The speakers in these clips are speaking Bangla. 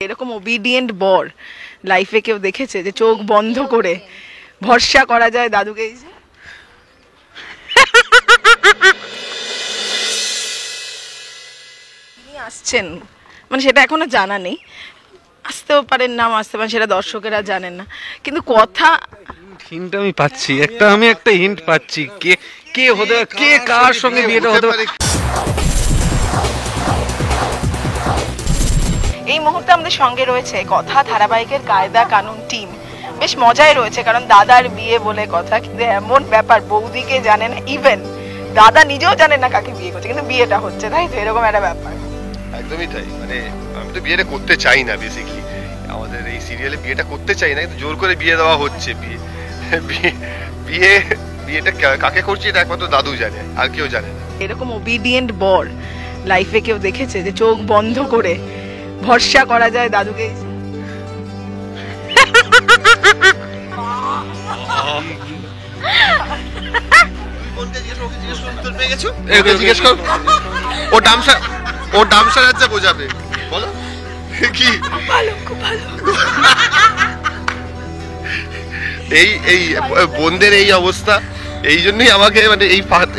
এরকম ওবিডিয়েন্ট বর লাইফে কেউ দেখেছে যে চোখ বন্ধ করে ভরসা করা যায় দাদুকে? এই যে তিনি আসছেন, মানে সেটা এখনো জানা নেই, আসতেও পারেন নাম আসতে পারেন, সেটা দর্শকেরা জানেন না, কিন্তু কথা হিন্ট আমি পাচ্ছি, আমি একটা হিন্ট পাচ্ছি কে কে হতে, কে কার সঙ্গে বিয়েটা হতে পারে। এই মুহূর্তে আমাদের সঙ্গে রয়েছে কথা ধারাবাহিকের কায়দা কানুন টিম। বেশ মজাই রয়েছে, কারণ দাদার বিয়ে বলে কথা, কিন্তু এমন ব্যাপার বৌদিকে জানে না, ইভেন দাদা নিজেও জানে না কাকে বিয়ে করছে, কিন্তু বিয়েটা হচ্ছে, তাই তো? এরকম একটা ব্যাপার। একদমই তাই। মানে আমি তো বিয়েটা করতে চাই না, বেসিক্যালি আমাদের এই সিরিয়ালে বিয়েটা করতে চাই না, কিন্তু জোর করে বিয়ে দেওয়া হচ্ছে। বিয়েটা কাকে করছি এটা একমাত্র দাদু জানে, আর কেউ জানে না। এরকম ওবিডিয়েন্ট বর লাইফে কেউ দেখেছে যে চোখ বন্ধ করে ভরসা করা যায় দাদুকে? এই যে ও ডামসার আছে, বোঝাবে, বলো কি ভালো, খুব ভালো। এই বোনদের এই অবস্থা, এই জন্যই আমাকে মানে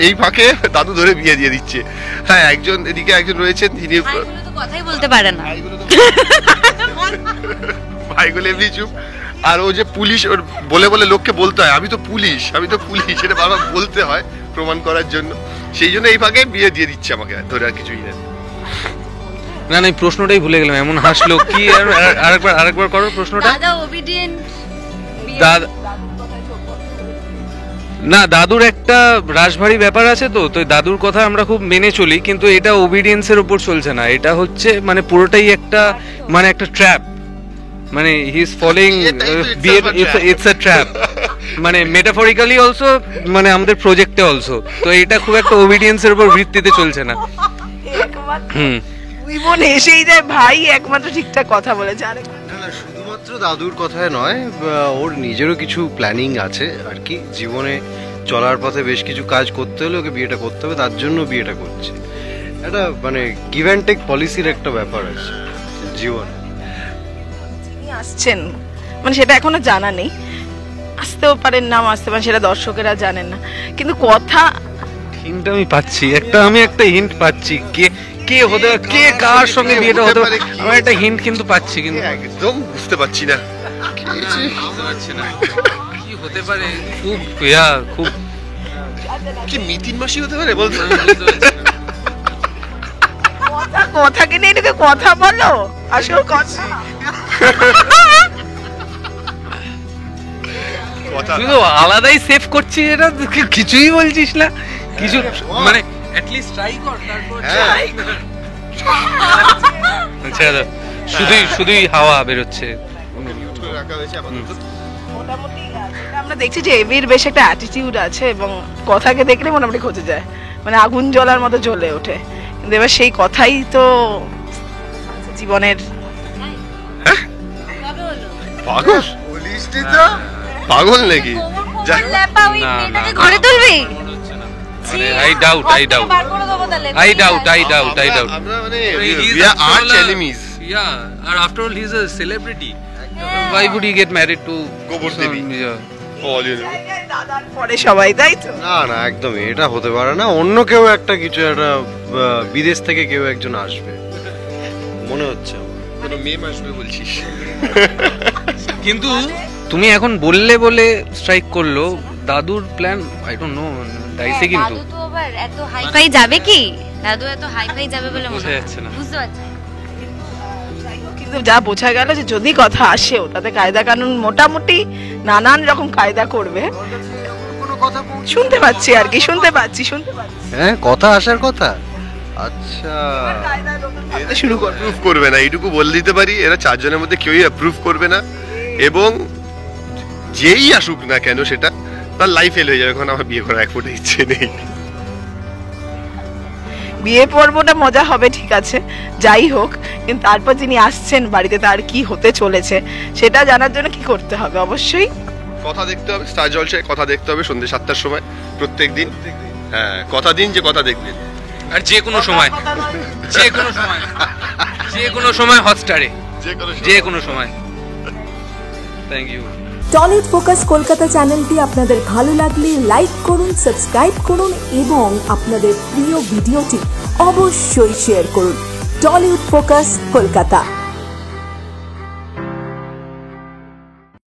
এই ফাঁকে দাদু ধরে বিয়ে দিয়ে দিচ্ছে। হ্যাঁ, একজন এদিকে একজন রয়েছেন, তিনি কথাই বলতে পারে না, ভাইগুলো এমনি চুপ। আর ও যে পুলিশ, ওর বলে বলে লোককে বলতে হয় আমি তো পুলিশ এটা বারবার বলতে হয় প্রমাণ করার জন্য। সেই জন্য এই ফাঁকে বিয়ে দিয়ে দিচ্ছে আমাকে ধরে, আর কিছুই না। না না, প্রশ্নটাই ভুলে গেলাম, এমন হাসলো কি। আরেকবার করো প্রশ্নটা। দাদা ওবিডিয়েন্ট, দাদা না, দাদুর একটা রাশভারী ব্যাপার আছে, তো দাদুর কথা আমরা খুব মেনে চলি, কিন্তু এটা ওবিডিয়েন্সের উপর চলছে না, এটা হচ্ছে মানে পুরোটাই একটা মানে একটা ট্র্যাপ, মানে he is following it's a trap, মানে মেটাফরিক্যালি অলসো, মানে আমাদের প্রজেক্টে অলসো। তো এটা খুব একটা ওবিডিয়েন্সের উপর ভিত্তিতে চলছে না। দুই বোন এসেই যায়, ভাই একমাত্র ঠিকঠাক কথা বলেছে। শুধুমাত্র দাদুর কথায় নয়, ওর নিজেরও কিছু প্ল্যানিং আছে আর কি, জীবনে চলার পথে বেশ কিছু কাজ করতে হলে ওকে বিয়েটা করতে হবে, তার জন্য বিয়েটা করছে। এটা মানে গিভ অ্যান্ড টেক পলিসির একটা ব্যাপার আছে জীবনে। তিনি আসছেন, মানে সেটা এখনো জানা নেই, আসতেও পারেন নাম আসতে পারেন, সেটা দর্শকেরা জানেন না, কিন্তু কথা হিন্ট আমি পাচ্ছি, আমি একটা হিন্ট পাচ্ছি কে কে হতে, কে কার সঙ্গে বিয়েটা হতে পারে। আমি একটা হিন্ট কিন্তু পাচ্ছি, কিন্তু একদম বুঝতে পারছি না কি হতে পারে। খুব কি মিতিন মাসি হতে পারে বলতে? কথাকে নিয়ে এটাকে কথা বলো, আসল কথা। তুই তো আলাদাই সেভ করছিস, এটা কিছুই বলছিস না, কিছু মানে অ্যাটলিস্ট ট্রাই কর, তারপর আচ্ছা শুধুই হাওয়া বেরোচ্ছে। মোটামুটি আমরা দেখছি যে এবির বেশ একটা অ্যাটিটিউড আছে, এবং কথাকে দেখলে মোটামুটি খোঁজে যায়, মানে আগুন জ্বলার মতো জ্বলে ওঠে, কিন্তু এবার সেই কথাই তো জীবনের। পাগল নাকি? ঘরে তুলবি? I doubt. আমরা মানে we are arch enemies. Yeah, and after all he's a celebrity. Why would he get married to গোবর দেবী? All you know. দাদার পরে সবাই, তাই তো? না একদমই এটা হতে পারে না, অন্য কেউ একটা কিছু একটা বিদেশ থেকে কেউ একজন আসবে মনে হচ্ছে আমার। কোনো মেম আসবে বলছিস? কিন্তু তুমি এখন বলে স্ট্রাইক করলো দাদুর প্ল্যান। আই ডোন্ট নো, ডাইসে কিন্তু দাদু তো আবার এত হাইফাই যাবে কি? দাদু এত হাইফাই যাবে বলে মনে হচ্ছে না, বুঝতে পারছি। কিন্তু যা বোঝা গেল যে যদি কথা আসেও, তাতে কায়দা কানুন মোটামুটি নানান রকম কায়দা করবে। শুনতে পাচ্ছি আর কি, শুনতে পাচ্ছি। হ্যাঁ, কথা আসার কথা। আচ্ছা, শুরু অ্যাপ্রুভ করবে না, এইটুকু বলে দিতে পারি। এরা চারজনের মধ্যে কেউই অ্যাপ্রুভ করবে না, এবং যেই আসুক না কেন সেটা তার লাইফ ফেল হয়ে যাবে। এখন আমার বিয়ে করার এক ফোঁটা ইচ্ছে নেই। বিয়ে পর্বটা মজা হবে, ঠিক আছে, যাই হোক, কিন্তু তারপর যিনি আসছেন বাড়িতে, তার কি হতে চলেছে সেটা জানার জন্য কি করতে হবে? অবশ্যই কথা দেখতে হবে, স্টার জলসায় কথা দেখতে হবে সন্ধ্যে 7টার সময় প্রত্যেকদিন। হ্যাঁ, কথা দিন যে কথা দেখবেন। আর যে কোনো সময় হটস্টারে। যে কোনো সময়। Thank you. Tollywood focus Kolkata চ্যানেলটি আপনাদের ভালো লাগলে লাইক করুন, সাবস্ক্রাইব করুন এবং আপনাদের প্রিয় ভিডিওটি অবশ্যই শেয়ার করুন। Tollywood focus Kolkata.